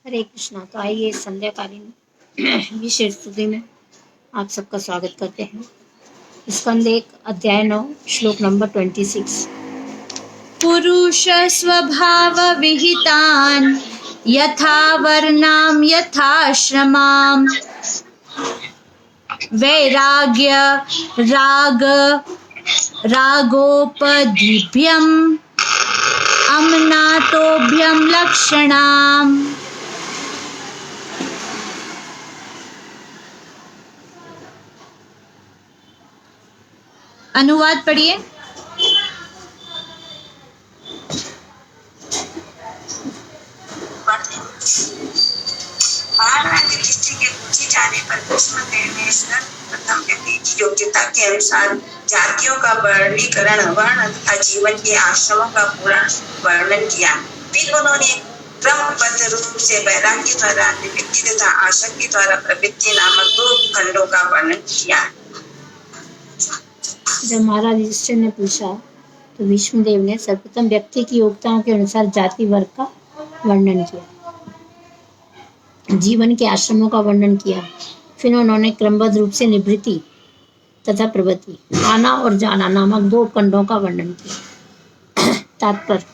हरे कृष्णा। तो आइए संध्याकालीन विशेष स्तुति में आप सबका स्वागत करते हैं। स्कंद 1 अध्याय 9 श्लोक नंबर 26। पुरुष स्वभाव विहितान् यथा वर्णाम यथाश्रमाम वैराग्य राग रागोपधिभ्यम अमनातोभ्यम लक्षणाम। अनुवाद पढ़िए। दृष्टि के पूछे जाने पर भीष्मदेव ने सर्वप्रथम व्यक्ति की योग्यता के अनुसार जातियों का वर्गीकरण, वर्ण तथा जीवन के आश्रमों का पूरा वर्णन किया। फिर उन्होंने क्रमबद्ध रूप से वैराग्य द्वारा निवृत्ति तथा आसक्ति द्वारा प्रवृत्ति नामक दो खंडों का वर्णन किया। जब महाराज युधिष्ठिर ने पूछा तो भीष्मदेव ने सर्वप्रथम व्यक्ति की योग्यताओं के अनुसार जाति वर्ग का वर्णन किया, जीवन के आश्रमों का वर्णन किया। फिर उन्होंने क्रमबद्ध रूप से निवृत्ति तथा प्रवृत्ति, आना और जाना नामक दो खंडों का वर्णन किया। तात्पर्य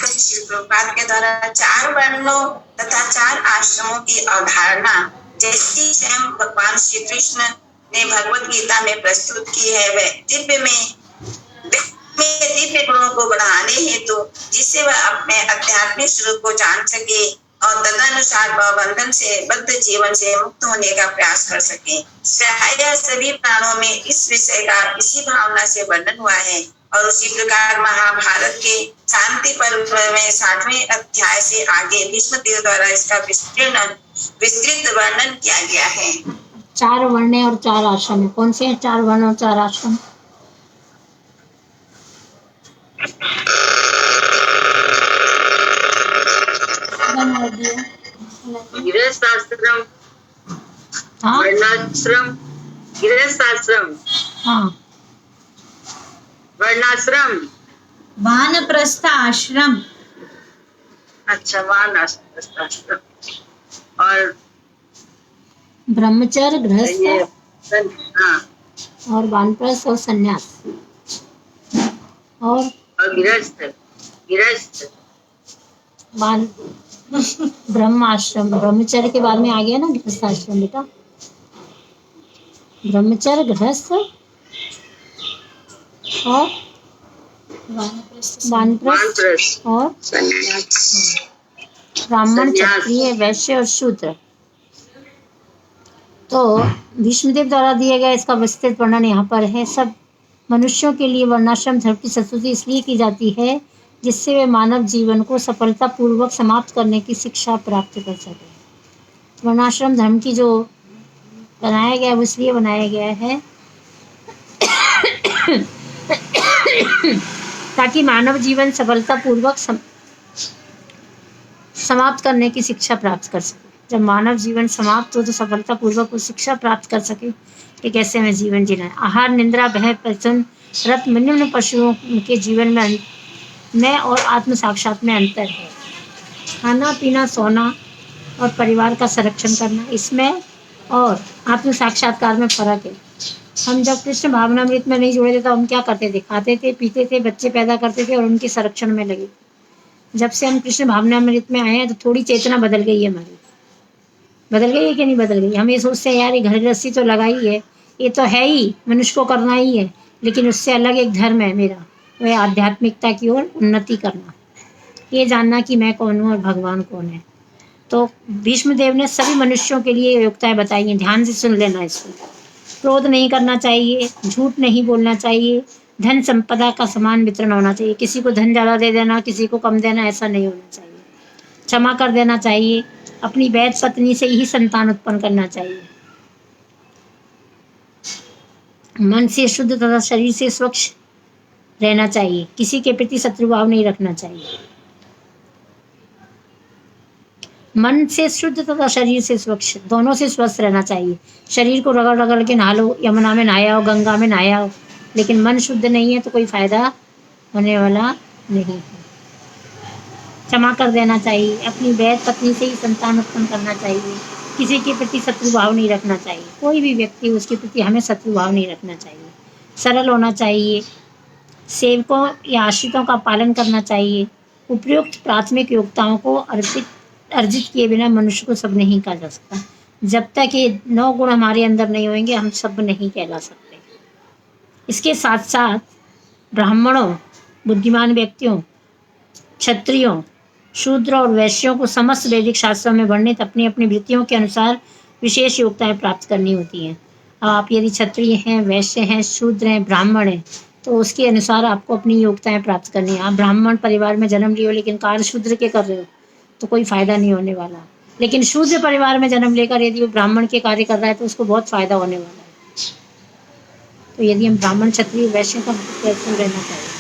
श्री प्रभुपाद के द्वारा 4 वर्णों तथा 4 आश्रमों की अवधारणा जैसी स्वयं भगवान श्री कृष्ण ने भगवत गीता में प्रस्तुत की है, वह दिव्य गुणों को बढ़ाने हेतु जिससे वह अपने आध्यात्मिक स्वरूप को जान सके और तदनुसार वह बंधन से बद्ध जीवन से मुक्त होने का प्रयास कर सके। प्रायः सभी प्राणों में इस विषय का इसी भावना से वर्णन हुआ है और उसी प्रकार महाभारत के शांति पर्व में 60वें अध्याय से आगे भीष्मदेव द्वारा इसका विस्तृत वर्णन किया गया है। 4 वर्ण और 4 आश्रम कौन से हैं? 4 वर्ण और 4 आश्रम गृहस्थाश्रम, वर्णाश्रम, गृहस्थाश्रम, वर्णाश्रम, वानप्रस्थ आश्रम। अच्छा, वानप्रस्थाश्रम और ब्रह्मचर्य, गृहस्थ हाँ, और वानप्रस्थ और संन्यास और गृहस्थ ब्रह्म आश्रम। ब्रह्मचर्य के बाद में आ गया ना गृहस्थ आश्रम। बेटा ब्रह्मचर्य, गृहस्थ और वानप्रस्थ और ब्राह्मण, क्षत्रिय, वैश्य और शूद्र। तो भीष्मदेव द्वारा दिए गए इसका विस्तृत वर्णन यहाँ पर है। सब मनुष्यों के लिए वर्णाश्रम धर्म की स्तुति इसलिए की जाती है जिससे वे मानव जीवन को सफलतापूर्वक समाप्त करने की शिक्षा प्राप्त कर सके। वर्णाश्रम धर्म की जो बनाया गया वो इसलिए बनाया गया है ताकि मानव जीवन सफलतापूर्वक समाप्त करने की शिक्षा प्राप्त कर सके। जब मानव जीवन समाप्त हो तो सफलतापूर्वक वो शिक्षा प्राप्त कर सके कि कैसे हमें जीवन जीना है। आहार, निद्रा, भय, प्रसन्न, रत, निम्न पशुओं के जीवन में और आत्म साक्षात में अंतर है। खाना पीना, सोना और परिवार का संरक्षण करना, इसमें और आत्म साक्षात्कार में फर्क है। हम जब कृष्ण भावनामृत में नहीं जुड़े थे तो हम क्या करते थे? खाते थे, पीते थे, बच्चे पैदा करते थे और उनके संरक्षण में लगे। जब से हम कृष्ण भावनामृत में आए हैं तो थोड़ी चेतना बदल गई है हमारी। बदल गई है कि नहीं बदल गई? हम ये सोचते हैं यार ये घर गृहस्थी तो लगाई है, ये तो है ही, मनुष्य को करना ही है, लेकिन उससे अलग एक धर्म है मेरा, वह आध्यात्मिकता की ओर उन्नति करना, ये जानना कि मैं कौन हूँ और भगवान कौन है। तो भीष्मदेव ने सभी मनुष्यों के लिए योग्यताएं बताई हैं, ध्यान से सुन लेना इसको। क्रोध नहीं करना चाहिए, झूठ नहीं बोलना चाहिए, धन संपदा का समान वितरण होना चाहिए, किसी को धन ज़्यादा दे देना, किसी को कम देना, ऐसा नहीं होना चाहिए। क्षमा कर देना चाहिए, अपनी वैध पत्नी से ही संतान उत्पन्न करना चाहिए, मन से शुद्ध तथा शरीर से स्वच्छ रहना चाहिए, किसी के प्रति शत्रुभाव नहीं रखना चाहिए। मन से शुद्ध तथा शरीर से स्वच्छ, दोनों से स्वस्थ रहना चाहिए। शरीर को रगड़ रगड़ के नहा लो, यमुना में नहाया हो, गंगा में नहाया हो, लेकिन मन शुद्ध नहीं है तो कोई फायदा होने वाला नहीं है। क्षमा कर देना चाहिए, अपनी वैध पत्नी से ही संतान उत्पन्न करना चाहिए, किसी के प्रति शत्रु भाव नहीं रखना चाहिए, कोई भी व्यक्ति उसके प्रति हमें शत्रु भाव नहीं रखना चाहिए, सरल होना चाहिए, सेवकों या आश्रितों का पालन करना चाहिए। उपयुक्त प्राथमिक योग्यताओं को अर्जित किए बिना मनुष्य को सब नहीं कहा जा सकता। जब तक ये 9 गुण हमारे अंदर नहीं होंगे हम सब नहीं कहला सकते। इसके साथ साथ ब्राह्मणों, बुद्धिमान व्यक्तियों, क्षत्रियों, शूद्र और वैश्यों को समस्त वैदिक शास्त्रों में वर्णित अपनी अपनी वृत्तियों के अनुसार विशेष योग्यताएं प्राप्त करनी होती हैं। अब आप यदि क्षत्रिय हैं, वैश्य हैं, शूद्र हैं, ब्राह्मण हैं, तो उसके अनुसार आपको अपनी योग्यताएं प्राप्त करनी है। आप ब्राह्मण परिवार में जन्म लिए हो लेकिन कार्य शूद्र के कर रहे हो तो कोई फायदा नहीं होने वाला। लेकिन शूद्र परिवार में जन्म लेकर यदि वो ब्राह्मण के कार्य कर रहा है तो उसको बहुत फायदा होने वाला है। तो यदि हम ब्राह्मण, क्षत्रिय, वैश्य का कैसे रहना चाहिए।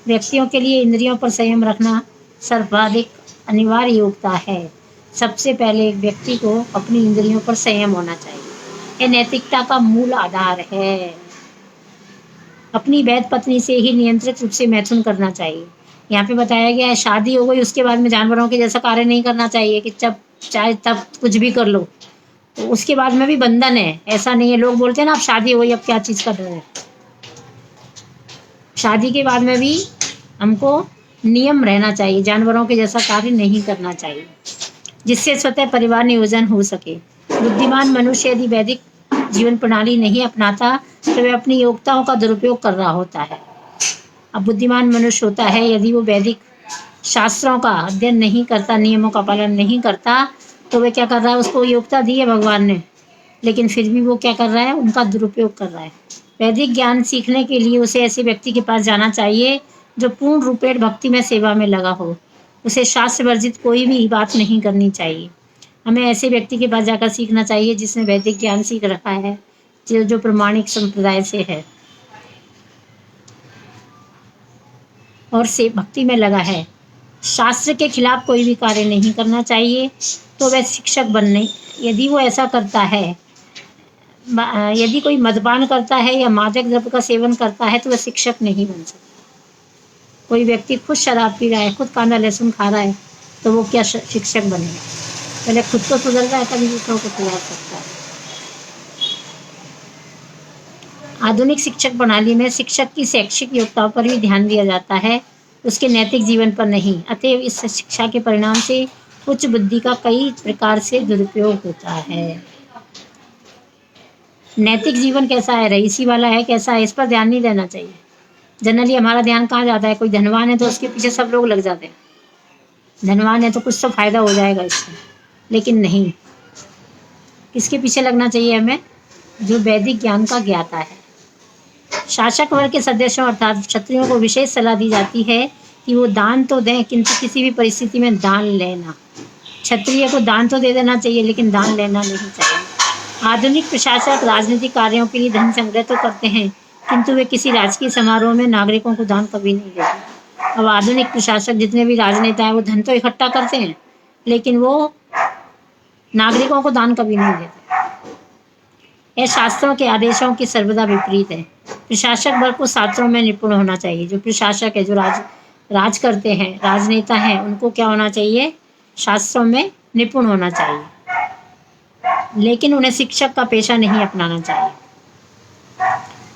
व्यक्तियों के लिए इंद्रियों पर संयम रखना सर्वाधिक अनिवार्य योग्यता है। सबसे पहले एक व्यक्ति को अपनी इंद्रियों पर संयम होना चाहिए। यह नैतिकता का मूल आधार है। अपनी वैध पत्नी से ही नियंत्रित रूप से मैथुन करना चाहिए। यहाँ पे बताया गया है शादी हो गई उसके बाद में जानवरों के जैसा कार्य नहीं करना चाहिए कि जब चाहे तब कुछ भी कर लो, तो उसके बाद में भी बंधन है। ऐसा नहीं है, लोग बोलते हैं ना अब शादी हो गई अब क्या चीज़ कर रहे हैं। शादी के बाद में भी हमको नियम रहना चाहिए, जानवरों के जैसा कार्य नहीं करना चाहिए, जिससे स्वतः परिवार नियोजन हो सके। बुद्धिमान मनुष्य यदि वैदिक जीवन प्रणाली नहीं अपनाता तो वह अपनी योग्यताओं का दुरुपयोग कर रहा होता है। अब बुद्धिमान मनुष्य होता है यदि वो वैदिक शास्त्रों का अध्ययन नहीं करता, नियमों का पालन नहीं करता, तो वह क्या कर रहा है, उसको योग्यता दी है भगवान ने, लेकिन फिर भी वो क्या कर रहा है, उनका दुरुपयोग कर रहा है। वैदिक ज्ञान सीखने के लिए उसे ऐसे व्यक्ति के पास जाना चाहिए जो पूर्ण रूपेण भक्ति में सेवा में लगा हो। उसे शास्त्र वर्जित कोई भी बात नहीं करनी चाहिए। हमें ऐसे व्यक्ति के पास जाकर सीखना चाहिए जिसने वैदिक ज्ञान सीख रखा है, जो प्रमाणिक संप्रदाय से है और से भक्ति में लगा है। शास्त्र के खिलाफ कोई भी कार्य नहीं करना चाहिए। तो वह शिक्षक बनने, यदि वो ऐसा करता है, यदि कोई मद्यपान करता है या मादक द्रव्य का सेवन करता है तो वह शिक्षक नहीं बन सकता। कोई व्यक्ति खुद शराब पी रहा है, खुद कांदा लहसुन खा रहा है, तो वो क्या शिक्षक बनेगा। पहले खुद को सुधर रहा है तभी दूसरों को सुधार सकता है। आधुनिक शिक्षक प्रणाली में शिक्षक की शैक्षिक योग्यताओं पर भी ध्यान दिया जाता है, उसके नैतिक जीवन पर नहीं। अतएव इस शिक्षा के परिणाम से उच्च बुद्धि का कई प्रकार से दुरुपयोग होता है। नैतिक जीवन कैसा है, रईसी वाला है, कैसा है, इस पर ध्यान नहीं देना चाहिए। जनरली हमारा ध्यान कहाँ जाता है, कोई धनवान है तो उसके पीछे सब लोग लग जाते हैं, धनवान है तो कुछ तो फायदा हो जाएगा इससे, लेकिन नहीं। किसके पीछे लगना चाहिए हमें, जो वैदिक ज्ञान का ज्ञाता है। शासक वर्ग के सदस्यों अर्थात क्षत्रियों को विशेष सलाह दी जाती है कि वो दान तो दें किंतु किसी भी परिस्थिति में दान लेना। क्षत्रिय को दान तो दे देना चाहिए लेकिन दान लेना नहीं चाहिए। आधुनिक प्रशासक राजनीतिक कार्यों के लिए धन संग्रह तो करते हैं किंतु वे किसी राजकीय समारोह में नागरिकों को दान कभी नहीं देते। अब आधुनिक प्रशासक जितने भी राजनेता हैं वो धन तो इकट्ठा करते हैं लेकिन वो नागरिकों को दान कभी नहीं देते। यह शास्त्रों के आदेशों की सर्वदा विपरीत है। प्रशासक वर्ग को शास्त्रों में निपुण होना चाहिए। जो प्रशासक है, जो राज करते हैं, राजनेता हैं, उनको क्या होना चाहिए, शास्त्रों में निपुण होना चाहिए, लेकिन उन्हें शिक्षक का पेशा नहीं अपनाना चाहिए।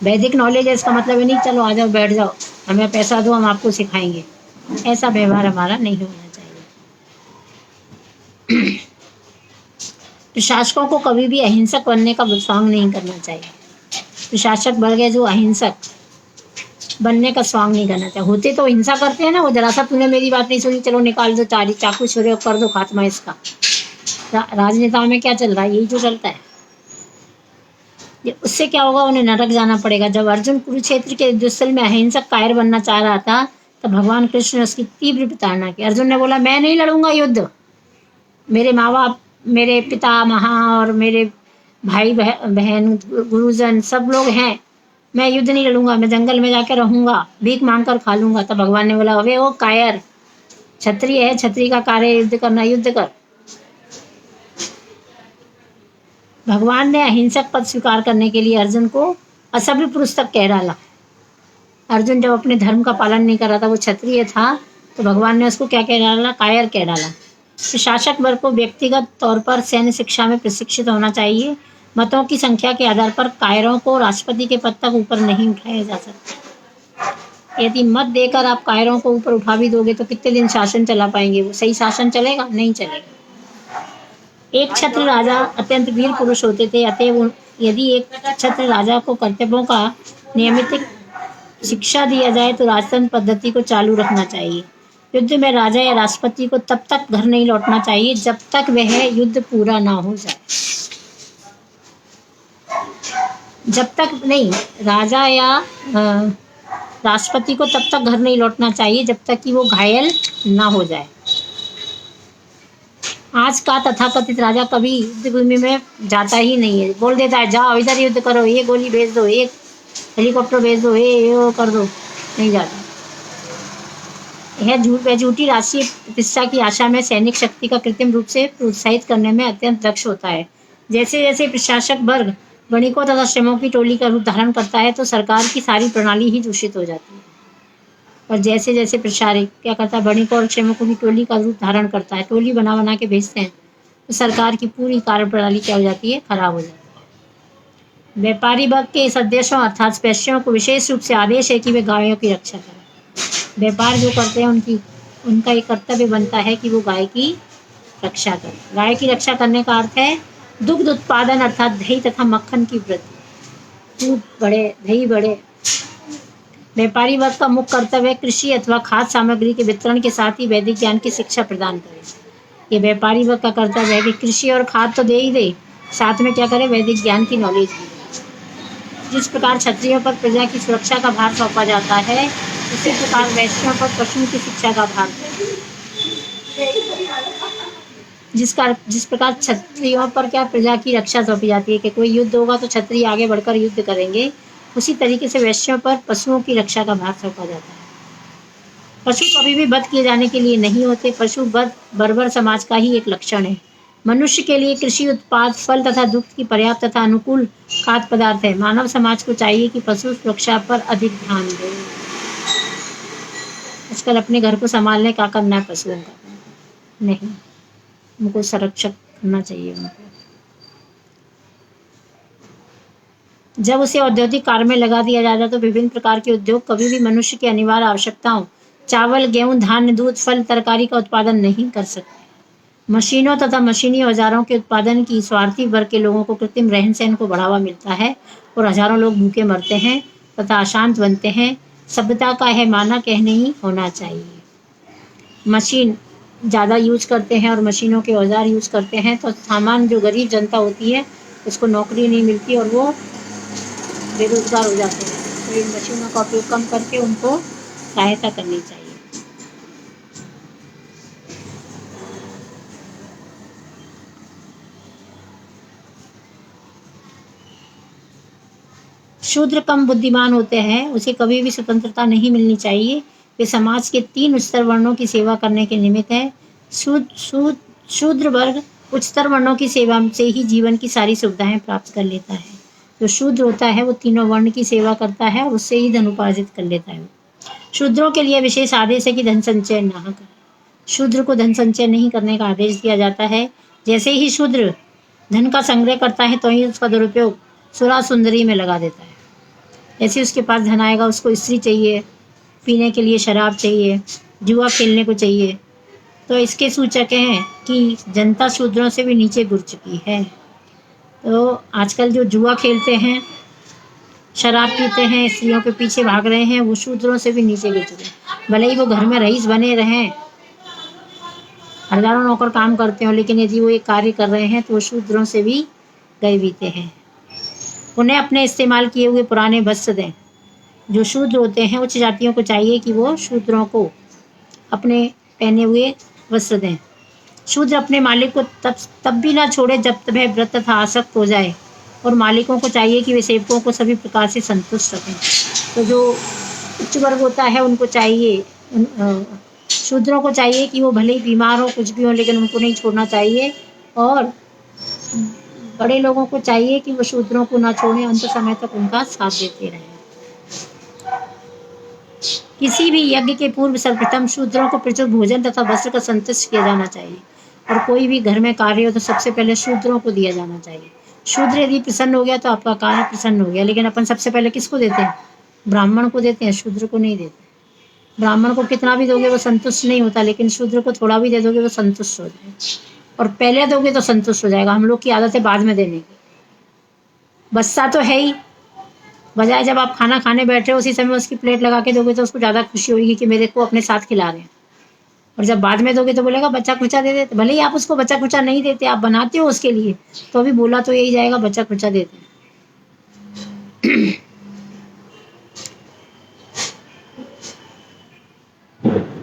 वैदिक नॉलेज है इसका मतलब है नहीं चलो आ जाओ बैठ जाओ हमें पैसा दो हम आपको सिखाएंगे, ऐसा व्यवहार हमारा नहीं होना चाहिए। प्रशासकों को कभी भी अहिंसक बनने का स्वांग नहीं करना चाहिए। प्रशासक वर्ग है जो अहिंसक बनने का स्वांग नहीं करना चाहिए। होते तो हिंसा करते हैं ना, वो जरा सा तूने मेरी बात नहीं सुनी चलो निकाल दो चाकू छुरे कर दो खात्मा इसका। राजनेताओं में क्या चल रहा है, यही जो चलता है। उससे क्या होगा, उन्हें नरक जाना पड़ेगा। जब अर्जुन कुरुक्षेत्र के युद्धस्थल में अहिंसक कायर बनना चाह रहा था तब भगवान कृष्ण ने उसकी तीव्र प्रताड़ना की। अर्जुन ने बोला मैं नहीं लड़ूंगा युद्ध, मेरे माँ बाप, मेरे पिता महा और मेरे भाई बहन गुरुजन सब लोग हैं, मैं युद्ध नहीं लड़ूंगा, मैं जंगल में जाकर रहूंगा, भीख मांग कर खा लूंगा। तब भगवान ने बोला अबे वो कायर, क्षत्रिय है, क्षत्रिय का कार्य युद्ध करना, युद्ध कर। भगवान ने अहिंसक पद स्वीकार करने के लिए अर्जुन को असभ्य पुरुष तक कह डाला। अर्जुन जब अपने धर्म का पालन नहीं कर रहा था, वो क्षत्रिय था, तो भगवान ने उसको क्या कह डाला? कायर कह डाला। प्रशासक वर्ग को व्यक्तिगत तौर पर सैन्य शिक्षा में प्रशिक्षित होना चाहिए। मतों की संख्या के आधार पर कायरों को राष्ट्रपति के पद तक ऊपर नहीं उठाया जा सकता। यदि मत देकर आप कायरों को ऊपर उठा भी दोगे तो कितने दिन शासन चला पाएंगे? वो सही शासन चलेगा? नहीं चलेगा। एक छत्र राजा अत्यंत वीर पुरुष होते थे, अतएव यदि एक छत्र राजा को कर्तव्यों का नियमित शिक्षा दिया जाए तो राजतंत्र पद्धति को चालू रखना चाहिए। युद्ध में राजा या राष्ट्रपति को तब तक घर नहीं लौटना चाहिए जब तक वह युद्ध पूरा ना हो जाए। जब तक नहीं, राजा या राष्ट्रपति को तब तक घर नहीं लौटना चाहिए जब तक कि वो घायल ना हो जाए। आज का तथाकथित राजा कभी युद्ध भूमि में जाता ही नहीं है। बोल देता है जाओ इधर युद्ध करो, ये गोली भेज दो, एक हेलीकॉप्टर भेज दो, ये वो कर दो, नहीं जाता। यह झूठी राष्ट्रीय प्रतिष्ठा की आशा में सैनिक शक्ति का कृत्रिम रूप से प्रोत्साहित करने में अत्यंत दक्ष होता है। जैसे जैसे प्रशासक वर्ग वणिकों तथा श्रमों की टोली का रूप धारण करता है तो सरकार की सारी प्रणाली ही दूषित हो जाती है। और जैसे जैसे प्रशासक क्या करता है, वणिकों और श्रमिकों की टोली का रूप धारण करता है, टोली बना बना के भेजते हैं, तो सरकार की पूरी कार्यप्रणाली क्या हो जाती है? खराब हो जाती है। व्यापारी वर्ग के सदस्यों अर्थात वैश्यों को विशेष रूप से आदेश है कि वे गायों की रक्षा करें। व्यापार जो करते हैं उनका एक कर्तव्य बनता है कि वो गाय की रक्षा करें। गाय की रक्षा करने का अर्थ है दुग्ध उत्पादन अर्थात दही तथा मक्खन की वृद्धि, दूध बढ़े, दही बढ़े। व्यापारी वर्ग का मुख्य कर्तव्य है कृषि अथवा खाद्य सामग्री के वितरण के साथ ही वैदिक ज्ञान की शिक्षा प्रदान करें। ये व्यापारी वर्ग का कर्तव्य है कि कृषि और खाद्य तो दे ही दे, साथ में क्या करे? वैदिक ज्ञान की नॉलेज भी। जिस प्रकार क्षत्रियों पर प्रजा की सुरक्षा का भार सौंपा जाता है, उसी प्रकार वैश्यों पर पशुओं की शिक्षा का भार। जिस प्रकार क्षत्रियों पर क्या प्रजा की रक्षा सौंपी जाती है कि कोई युद्ध होगा तो क्षत्रिय आगे बढ़कर युद्ध करेंगे, उसी तरीके से वैश्यों पर पशुओं की रक्षा का भार सौंपा जाता है। पशु कभी भी वध किए जाने के लिए नहीं होते। पशु वध बर्बर समाज का ही एक लक्षण है। मनुष्य के लिए कृषि उत्पाद, फल तथा दुग्ध की पर्याप्त तथा अनुकूल खाद्य पदार्थ है। मानव समाज को चाहिए कि पशु सुरक्षा पर अधिक ध्यान दे। आजकल अपने घर को संभालने का करना है, पशुओं का नहीं, उनको संरक्षक करना चाहिए उनको। जब उसे औद्योगिक कार्य में लगा दिया जाता तो विभिन्न प्रकार के उद्योग कभी भी मनुष्य की अनिवार्य आवश्यकताओं चावल, गेहूं, धान्य, दूध, फल, तरकारी का उत्पादन नहीं कर सकते। मशीनों तथा मशीनी औजारों के उत्पादन की स्वार्थी वर्ग के लोगों को कृत्रिम रहन सहन को बढ़ावा मिलता है और हजारों लोग भूखे मरते हैं तथा अशांत बनते हैं। सभ्यता का है माना कह नहीं होना चाहिए। मशीन ज़्यादा यूज करते हैं और मशीनों के औजार यूज करते हैं तो सामान्य जो गरीब जनता होती है उसको नौकरी नहीं मिलती और वो बेरोजगार हो जाते हैं। तो इन मशीनों का उपयोग कम करके उनको सहायता करनी चाहिए। शूद्र कम बुद्धिमान होते हैं, उसे कभी भी स्वतंत्रता नहीं मिलनी चाहिए। वे समाज के 3 उच्चतर वर्णों की सेवा करने के निमित्त है। शूद्र वर्ग उच्चतर वर्णों की सेवा से ही जीवन की सारी सुविधाएं प्राप्त कर लेता है। जो शूद्र होता है वो तीनों वर्ण की सेवा करता है और उससे ही धन उपार्जित कर लेता है। शूद्रों के लिए विशेष आदेश है कि धन संचय न करें। शूद्र को धन संचय नहीं करने का आदेश दिया जाता है। जैसे ही शूद्र धन का संग्रह करता है तो ही उसका दुरुपयोग सुरा सुंदरी में लगा देता है। जैसे उसके पास धन आएगा उसको स्त्री चाहिए, पीने के लिए शराब चाहिए, जुआ खेलने को चाहिए। तो इसके सूचक हैं कि जनता शूद्रों से भी नीचे गिर चुकी है। तो आजकल जो जुआ खेलते हैं, शराब पीते हैं, स्त्रियों के पीछे भाग रहे हैं, वो शूद्रों से भी नीचे गिर चुके हैं। भले ही वो घर में रईस बने रहें, हजारों नौकर काम करते हो, लेकिन यदि वो एक कार्य कर रहे हैं तो वो शूद्रों से भी गए बीते हैं। उन्हें अपने इस्तेमाल किए हुए पुराने वस्त्र दें। जो शूद्र होते हैं उच्च जातियों को चाहिए कि वो शूद्रों को अपने पहने हुए वस्त्र दें। शूद्र अपने मालिक को तब भी ना छोड़े जब वह व्रत तथा आसक्त हो जाए, और मालिकों को चाहिए कि वे सेवकों को सभी प्रकार से संतुष्ट रखें। तो जो उच्च वर्ग होता है उनको चाहिए, शूद्रों को चाहिए कि वो भले ही बीमार हो, कुछ भी हो, लेकिन उनको नहीं छोड़ना चाहिए। और बड़े लोगों को चाहिए कि वो शूद्रों को ना छोड़ें, अंत समय तक उनका साथ देते रहें। किसी भी यज्ञ के पूर्व सर्वप्रथम शूद्रों को प्रचुर भोजन तथा वस्त्र का संतुष्ट किया जाना चाहिए, और कोई भी घर में कार्य हो तो सबसे पहले शूद्रों को दिया जाना चाहिए। शूद्र यदि प्रसन्न हो गया तो आपका कार्य प्रसन्न हो गया, लेकिन अपन सबसे पहले किसको देते हैं? ब्राह्मण को देते हैं, शूद्र को नहीं देते। ब्राह्मण को कितना भी दोगे वो संतुष्ट नहीं होता, लेकिन शूद्र को थोड़ा भी दे दोगे वो संतुष्ट हो जाएगा, और पहले दोगे तो संतुष्ट हो जाएगा। हम लोग की आदत है बाद में देने की। बच्चा तो है ही, बजाय जब आप खाना खाने बैठ रहे हो उसी समय उसकी प्लेट लगा के दोगे तो उसको ज़्यादा खुशी होगी कि मेरे को अपने साथ खिला रहे हैं, और जब बाद में दोगे तो बोलेगा बच्चा खुचा दे देते। भले ही आप उसको बच्चा खुचा नहीं देते, आप बनाते हो उसके लिए, तो अभी बोला तो यही जाएगा बच्चा खुचा देते हैं।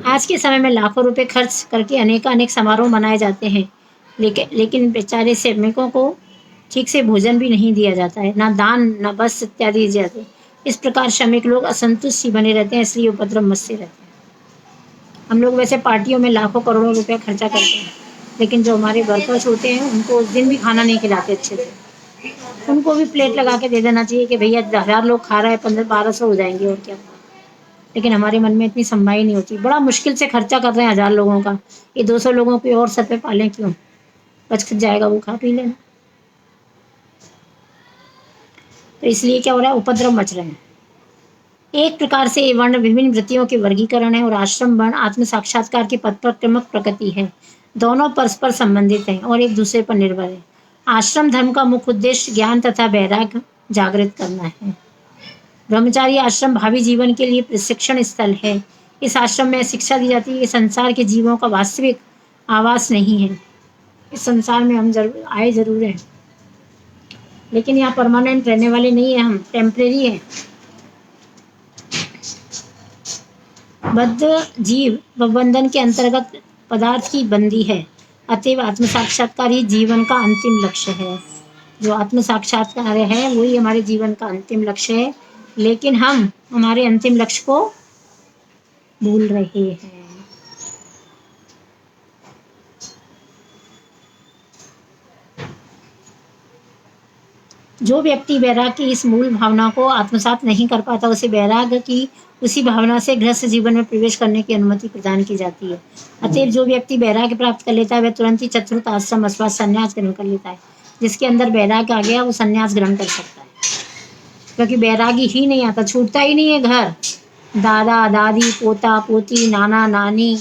आज के समय में लाखों रुपए खर्च करके अनेक समारोह मनाए जाते हैं, लेकिन बेचारे श्रमिकों को ठीक से भोजन भी नहीं दिया जाता है, ना दान ना बस इत्यादि दिए जाते। इस प्रकार श्रमिक लोग असंतुष्ट ही बने रहते हैं, इसलिए उपद्रव मचते रहते हैं। हम लोग वैसे पार्टियों में लाखों करोड़ों रुपया खर्चा करते हैं, लेकिन जो हमारे वर्कर्स होते हैं उनको उस दिन भी खाना नहीं खिलाते अच्छे से। उनको भी प्लेट लगा के दे देना चाहिए कि भैया 1000 लोग खा रहे हैं, 1500-1200 हो जाएंगे और क्या। लेकिन हमारे मन में इतनी सम्माई नहीं होती। बड़ा मुश्किल से खर्चा कर रहे हैं 1000 लोगों का, ये 200 लोगों की और सर पे पालें क्यों? बच खच जाएगा, वो खा पी लेना। तो इसलिए क्या हो रहा है? उपद्रव मच रहे हैं। एक प्रकार से ये वर्ण विभिन्न वृत्तियों के वर्गीकरण है, और आश्रम वर्ण आत्म साक्षात्कार के पथ पर क्रमक प्रकृति है। दोनों परस्पर संबंधित हैं और एक दूसरे पर निर्भर है। आश्रम धर्म का मुख्य उद्देश्य ज्ञान तथा वैराग्य जागृत करना है। ब्रह्मचारी आश्रम भावी जीवन के लिए प्रशिक्षण स्थल है। इस आश्रम में शिक्षा दी जाती है कि संसार के जीवों का वास्तविक आवास नहीं है। इस संसार में हम आए जरूर हैं, लेकिन यहाँ परमानेंट रहने वाले नहीं है, हम टेम्परेरी हैं। बद्ध जीव व बंधन के अंतर्गत पदार्थ की बंदी है, अतएव आत्म साक्षात्कार ही जीवन का अंतिम लक्ष्य है। जो आत्म साक्षात्कार है वही हमारे जीवन का अंतिम लक्ष्य है, लेकिन हम हमारे अंतिम लक्ष्य को भूल रहे हैं। जो व्यक्ति वैराग्य की इस मूल भावना को आत्मसात नहीं कर पाता, उसे वैराग्य की उसी भावना से गृहस्थ जीवन में प्रवेश करने की अनुमति प्रदान की जाती है। अतएव जो व्यक्ति वैराग्य प्राप्त कर लेता है वह तुरंत ही चतुर्थ आश्रम अथवा संन्यास ग्रहण कर लेता है। जिसके अंदर वैराग्य आ गया वो संन्यास ग्रहण कर सकता है, क्योंकि वैराग्य ही नहीं आता, छूटता ही नहीं है। घर, दादा दादी, पोता पोती, नाना नानी,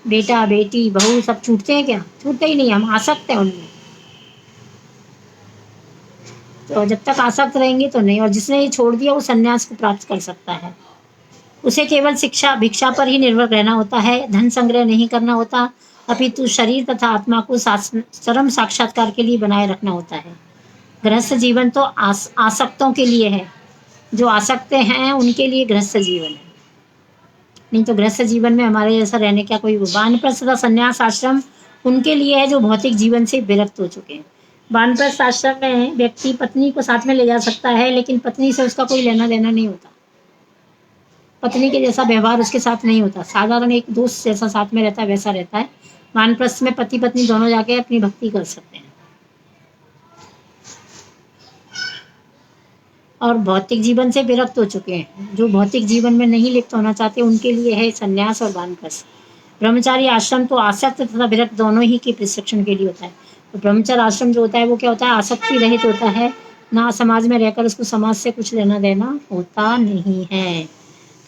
बेटा बेटी, बहू, सब छूटते हैं क्या? छूटते ही नहीं, हम आसक्त हैं उनमें। तो जब तक आसक्त रहेंगे तो नहीं, और जिसने ये छोड़ दिया वो संन्यास को प्राप्त कर सकता है। उसे केवल शिक्षा भिक्षा पर ही निर्भर रहना होता है, धन संग्रह नहीं करना होता, अपितु शरीर तथा आत्मा को चरम साक्षात्कार के लिए बनाए रखना होता है। गृहस्थ जीवन तो आसक्तों के लिए है, जो आसक्त हैं उनके लिए गृहस्थ जीवन है। नहीं तो गृहस्थ जीवन में हमारे जैसा रहने का कोई वानप्रस्थ तथा संन्यास आश्रम उनके लिए है जो भौतिक जीवन से विरक्त हो चुके हैं। वानप्रस्थ आश्रम में व्यक्ति पत्नी को साथ में ले जा सकता है, लेकिन पत्नी से उसका कोई लेना देना नहीं होता। पत्नी के जैसा व्यवहार उसके साथ नहीं होता, साधारण एक दोस्त जैसा साथ में रहता है वैसा रहता है। वानप्रस्थ में पति पत्नी दोनों जाके अपनी भक्ति कर सकते हैं। और भौतिक जीवन से विरक्त हो चुके हैं, जो भौतिक जीवन में नहीं लिप्त होना चाहते, उनके लिए है संन्यास और वानप्रस्थ। ब्रह्मचारी आश्रम तो आसक्त तथा विरक्त दोनों ही के प्रशिक्षण के लिए होता है। तो ब्रह्मचर्य आश्रम जो होता है वो क्या होता है? आसक्ति रहित होता है, ना समाज में रहकर उसको समाज से कुछ लेना देना होता नहीं है।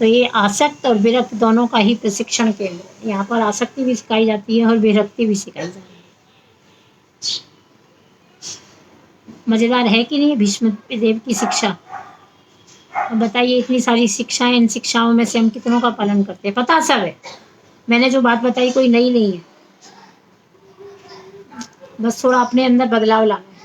तो ये आसक्त और विरक्त दोनों का ही प्रशिक्षण केंद्र है। यहाँ पर आसक्ति भी सिखाई जाती है और विरक्ति भी सिखाई जाती है। मजेदार है कि नहीं भीष्म देव की शिक्षा? अब बताइए, इतनी सारी शिक्षाएं, इन शिक्षाओं में से हम कितनों का पालन करते हैं? पता सब है, मैंने जो बात बताई कोई नई नहीं है, बस थोड़ा अपने अंदर बदलाव लाना है।